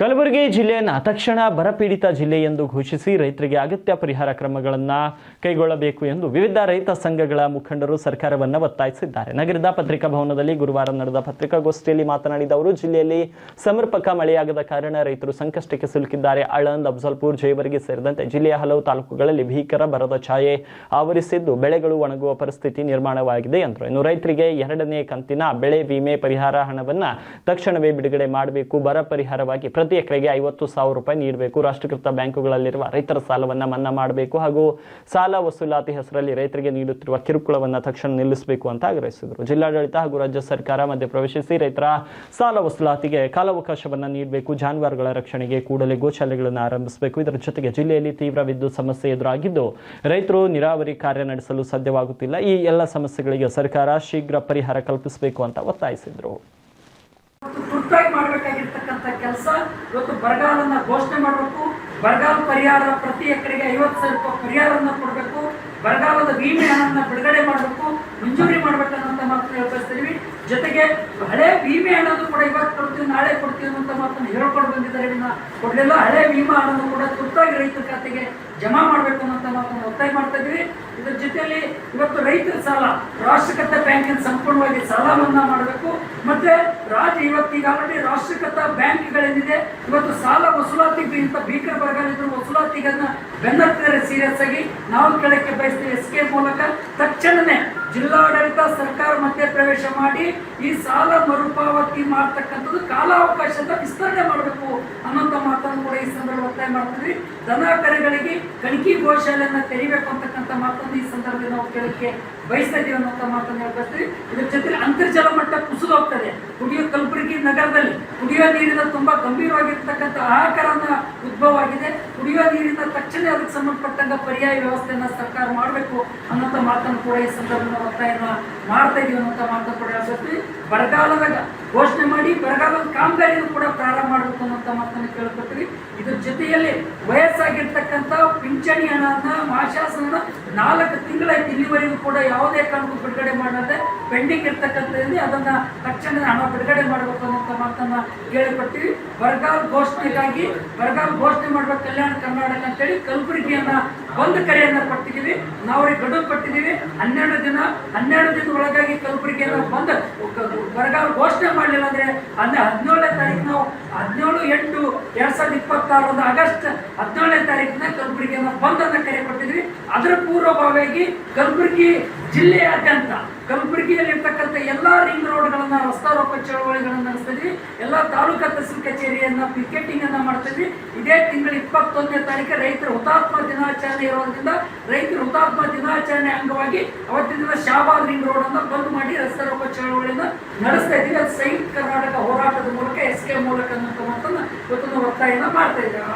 ಕಲಬುರಗಿ ಜಿಲ್ಲೆಯನ್ನು ತಕ್ಷಣ ಬರಪೀಡಿತ ಜಿಲ್ಲೆ ಎಂದು ಘೋಷಿಸಿ ರೈತರಿಗೆ ಅಗತ್ಯ ಪರಿಹಾರ ಕ್ರಮಗಳನ್ನು ಕೈಗೊಳ್ಳಬೇಕು ಎಂದು ವಿವಿಧ ರೈತ ಸಂಘಗಳ ಮುಖಂಡರು ಸರ್ಕಾರವನ್ನು ಒತ್ತಾಯಿಸಿದ್ದಾರೆ. ನಗರದ ಪತ್ರಿಕಾ ಭವನದಲ್ಲಿ ಗುರುವಾರ ನಡೆದ ಪತ್ರಿಕಾಗೋಷ್ಠಿಯಲ್ಲಿ ಮಾತನಾಡಿದ ಅವರು, ಜಿಲ್ಲೆಯಲ್ಲಿ ಸಮರ್ಪಕ ಮಳೆಯಾಗದ ಕಾರಣ ರೈತರು ಸಂಕಷ್ಟಕ್ಕೆ ಸಿಲುಕಿದ್ದಾರೆ. ಆಳಂದ್, ಅಫಜಲ್ಪುರ್, ಜೇವರ್ಗಿ ಸೇರಿದಂತೆ ಜಿಲ್ಲೆಯ ಹಲವು ತಾಲೂಕುಗಳಲ್ಲಿ ಭೀಕರ ಬರದ ಛಾಯೆ ಆವರಿಸಿದ್ದು ಬೆಳೆಗಳು ಒಣಗುವ ಪರಿಸ್ಥಿತಿ ನಿರ್ಮಾಣವಾಗಿದೆ ಎಂದರು. ಇನ್ನು ರೈತರಿಗೆ 2ನೇ ಕಂತಿನ ಬೆಳೆ ವಿಮೆ ಪರಿಹಾರ ಹಣವನ್ನು ತಕ್ಷಣವೇ ಬಿಡುಗಡೆ ಮಾಡಬೇಕು. ಬರ ಪರಿಹಾರವಾಗಿ ಪ್ರತಿ ಎಕರೆಗೆ 50,000 ರೂಪಾಯಿ ನೀಡಬೇಕು. ರಾಷ್ಟ್ರೀಕೃತ ಬ್ಯಾಂಕುಗಳಲ್ಲಿರುವ ರೈತರ ಸಾಲವನ್ನು ಮನ್ನಾ ಮಾಡಬೇಕು ಹಾಗೂ ಸಾಲ ವಸೂಲಾತಿ ಹೆಸರಲ್ಲಿ ರೈತರಿಗೆ ನೀಡುತ್ತಿರುವ ಕಿರುಕುಳವನ್ನು ತಕ್ಷಣ ನಿಲ್ಲಿಸಬೇಕು ಅಂತ ಆಗ್ರಹಿಸಿದರು. ಜಿಲ್ಲಾಡಳಿತ ಹಾಗೂ ರಾಜ್ಯ ಸರ್ಕಾರ ಮಧ್ಯಪ್ರವೇಶಿಸಿ ರೈತರ ಸಾಲ ವಸೂಲಾತಿಗೆ ಕಾಲಾವಕಾಶವನ್ನು ನೀಡಬೇಕು. ಜಾನುವಾರುಗಳ ರಕ್ಷಣೆಗೆ ಕೂಡಲೇ ಗೋಶಾಲೆಗಳನ್ನು ಆರಂಭಿಸಬೇಕು. ಇದರ ಜೊತೆಗೆ ಜಿಲ್ಲೆಯಲ್ಲಿ ತೀವ್ರ ವಿದ್ಯುತ್ ಸಮಸ್ಯೆ ಎದುರಾಗಿದ್ದು ರೈತರು ನೀರಾವರಿ ಕಾರ್ಯ ನಡೆಸಲು ಸಾಧ್ಯವಾಗುತ್ತಿಲ್ಲ. ಈ ಎಲ್ಲ ಸಮಸ್ಯೆಗಳಿಗೆ ಸರ್ಕಾರ ಶೀಘ್ರ ಪರಿಹಾರ ಕಲ್ಪಿಸಬೇಕು ಅಂತ ಒತ್ತಾಯಿಸಿದರು. ತುರ್ತಾಗಿ ಮಾಡಬೇಕಾಗಿರ್ತಕ್ಕಂಥ ಕೆಲಸ ಇವತ್ತು ಬರಗಾಲನ್ನ ಘೋಷಣೆ ಮಾಡಬೇಕು. ಬರಗಾಲ ಪರಿಹಾರ ಪ್ರತಿ ಎಕರೆಗೆ 50,000 ರೂಪಾಯಿ ಪರಿಹಾರವನ್ನು ಕೊಡಬೇಕು. ಬರಗಾಲದ ವಿಮೆ ಹಣವನ್ನು ಬಿಡುಗಡೆ ಮಾಡಬೇಕು, ಮಂಜೂರಿ ಮಾಡಬೇಕನ್ನೋಂಥ ಮಾತನ್ನು ಹೇಳ್ತಿದ್ದೀವಿ. ಜೊತೆಗೆ ಹಳೆ ವಿಮೆ ಹಣವನ್ನು ಕೂಡ ಇವತ್ತು ಕೊಡ್ತೀವಿ, ನಾಳೆ ಕೊಡ್ತೀವಿ ಅನ್ನೋಂಥ ಮಾತನ್ನು ಹೇಳ್ಕೊಂಡು ಬಂದಿದ್ದಾರೆ. ಕೊಡಲಿಲ್ಲ ಹಳೆ ವಿಮಾ ಹಣವನ್ನು ಕೂಡ ತುರ್ತಾಗಿ ರೈತರ ಖಾತೆಗೆ ಜಮಾ ಮಾಡಬೇಕು ಅನ್ನೋಂಥ ಮಾತನ್ನು ಒತ್ತಾಯ ಮಾಡ್ತಾ ಇದ್ವಿ. ಇದರ ಜೊತೆಯಲ್ಲಿ ಇವತ್ತು ರೈತರ ಸಾಲ ರಾಷ್ಟ್ರೀಕೃತ ಬ್ಯಾಂಕಿನ ಸಂಪೂರ್ಣವಾಗಿ ಸಾಲ ಮನ್ನಾ ಮಾಡಬೇಕು. ಮತ್ತೆ ಈಗಾಗಲೇ ರಾಷ್ಟ್ರೀಕೃತ ಬ್ಯಾಂಕ್ಗಳೇನಿದೆ ಇವತ್ತು ಸಾಲ ವಸೂಲಾತಿ ಇಂಥ ಭೀಕರ ಬರಗಾಲ ಇದ್ರು ವಸೂಲಾತಿಗನ್ನ ಬೆನ್ನತ್ತಿದರೆ ಸೀರಿಯಸ್ ಆಗಿ ನಾವು ಕೇಳಕ್ಕೆ ಬಯಸ್ತೀವಿ. ಎಸ್ಕೆ ಮೂಲಕ ತಕ್ಷಣವೇ ಜಿಲ್ಲಾಡಳಿತ ಸರ್ಕಾರ ಮಧ್ಯಪ್ರವೇಶ ಮಾಡಿ ಈ ಸಾಲ ಮರುಪಾವತಿ ಮಾಡ್ತಕ್ಕಂಥದ್ದು ಕಾಲಾವಕಾಶದ ವಿಸ್ತರಣೆ ಮಾಡಬೇಕು ಅನ್ನೋಂಥ ಮಾತನ್ನು ಕೂಡ ಈ ಸಂದರ್ಭ ಒತ್ತಾಯ ಮಾಡ್ತೀವಿ. ದನ ಕರೆಗಳಿಗೆ ಕಣಕಿ ಗೋಶಾಲೆಯನ್ನು ತೆರಿಬೇಕು ಅಂತಕ್ಕಂಥ ಮಾತನ್ನು ಈ ಸಂದರ್ಭದಲ್ಲಿ ನಾವು ಕೇಳಕ್ಕೆ ಬಯಸ್ತಾ ಇದೀವಿ ಅನ್ನೋಂಥ ಮಾತನ್ನು ಹೇಳ್ಕೊಳ್ತೀವಿ. ಇದ್ರ ಜೊತೆಗೆ ಅಂತರ್ಜಲ ಮಟ್ಟ ಕುಸಿದು ಹೋಗ್ತದೆ. ಕಲಬುರಗಿ ನಗರದಲ್ಲಿ ಕುಡಿಯುವ ನೀರಿನ ತುಂಬಾ ಗಂಭೀರವಾಗಿರ್ತಕ್ಕಂಥ ಹಾಹಾಕಾರನ ಉದ್ಭವ ಆಗಿದೆ. ಕುಡಿಯುವ ನೀರಿನ ತಕ್ಷಣ ಅದಕ್ಕೆ ಸಂಬಂಧಪಟ್ಟಂತ ಪರ್ಯಾಯ ವ್ಯವಸ್ಥೆಯನ್ನ ಸರ್ಕಾರ ಮಾಡಬೇಕು ಅನ್ನೋಂಥ ಮಾತನ್ನು ಕೂಡ ಈ ಸಂದರ್ಭದಲ್ಲಿ ಒತ್ತಾಯನ ಮಾಡ್ತಾ ಇದೀವಿ ಅನ್ನೋಂಥ ಮಾತನ್ನು ಕೂಡ ಹೇಳ್ಕೊಳ್ತೀವಿ. ಬರಗಾಲದಾಗ ಘೋಷಣೆ ಮಾಡಿ ಬರಗಾಲದ ಕಾಮಗಾರಿಯನ್ನು ಕೂಡ ಪ್ರಾರಂಭ ಮಾಡಬೇಕು ಅನ್ನೋಂಥ ಮಾತನ್ನು ಕೇಳ್ಕೊಳ್ತೀವಿ. ಇದ್ರ ಜೊತೆಯಲ್ಲಿ ವಯಸ್ಸಾಗಿರ್ತಕ್ಕಂಥ ಪಿಂಚಣಿ ಹಣನ ಮಾಶಾಸನ 4 ತಿಂಗಳಾಯ್ತು, ಇಲ್ಲಿವರೆಗೂ ಕೂಡ ಯಾವುದೇ ಕಾರಣಕ್ಕೂ ಬಿಡುಗಡೆ ಮಾಡದೆ ಪೆಂಡಿಂಗ್ ಇರ್ತಕ್ಕಂಥದ್ರಲ್ಲಿ ಅದನ್ನ ತಕ್ಷಣ ಹಣ ಬಿಡುಗಡೆ ಮಾಡಬೇಕು ಅನ್ನೋಂಥ ಮಾತನ್ನ ಕೇಳಿಕೊಡ್ತೀವಿ. ಬರಗಾಲ ಘೋಷಣೆ ಮಾಡಬೇಕು ಕಲ್ಯಾಣ ಕರ್ನಾಟಕ ಅಂತೇಳಿ ಕಲಬುರಗಿಯನ್ನ ಒಂದು ಕರೆಯನ್ನ ಕೊಟ್ಟಿದ್ದೀವಿ. ನಾವು ಅವ್ರಿಗೆ ಗಡುವು ಕೊಟ್ಟಿದ್ದೀವಿ. 12 ದಿನ ಒಳಗಾಗಿ ಕಲಬುರಗಿಯನ್ನ ಬಂದ ಬರಗಾಲ ಘೋಷಣೆ ಮಾಡಲಿಲ್ಲ ಅಂದ್ರೆ 17ನೇ ತಾರೀಕು ನಾವು 17/8/2026 ಆಗಸ್ಟ್ 17ನೇ ತಾರೀಕಿನ ಕಲಬುರಗಿಯನ್ನ ಬಂದನ್ನ ಕರೆ ಕೊಟ್ಟಿದ್ವಿ. ಅದರ ಪೂರ್ವಭಾವಿಯಾಗಿ ಕಲಬುರಗಿ ಜಿಲ್ಲೆಯಾದ್ಯಂತ ಕಲಬುರಗಿಯಲ್ಲಿರ್ತಕ್ಕಂಥ ಎಲ್ಲಾ ರಿಂಗ್ ರೋಡ್ಗಳನ್ನ ರಸ್ತಾರೋಕ ಚಳವಳಿಗಳನ್ನು ನಡೆಸ್ತಿದ್ವಿ. ಎಲ್ಲ ತಾಲೂಕಾ ತಹಸೀಲ್ ಕಚೇರಿಯನ್ನ ಪಿಕೆಟಿಂಗ್ ಅನ್ನ ಮಾಡ್ತಿದ್ವಿ. ಇದೇ ತಿಂಗಳ 21ನೇ ತಾರೀಕು ರೈತರ ಹುತಾತ್ಮ ದಿನಾಚರಣೆ ಇರೋದ್ರಿಂದ ರೈತರ ಹುತಾತ್ಮ ದಿನಾಚರಣೆ ಅಂಗವಾಗಿ ಅವತ್ತಿನ ದಿನ ಶಾಬಾದ್ ರಿಂಗ್ ರೋಡ್ ಅನ್ನ ಬಂದ್ ಮಾಡಿ ರಸ್ತಾರೋಕ ಚಳವಳಿಯನ್ನ ನಡೆಸ್ತಾ ಇದ್ದೀವಿ. ಅದು ಸಂಯುಕ್ತ ಕರ್ನಾಟಕ ಹೋರಾಟದ ಮೂಲಕ SK ಮೂಲಕ ಅನ್ನೋ ಮಾತನ್ನ ಇವತ್ತು ಒತ್ತಾಯನ ಮಾಡ್ತಾ ಇದ್ದೇವೆ.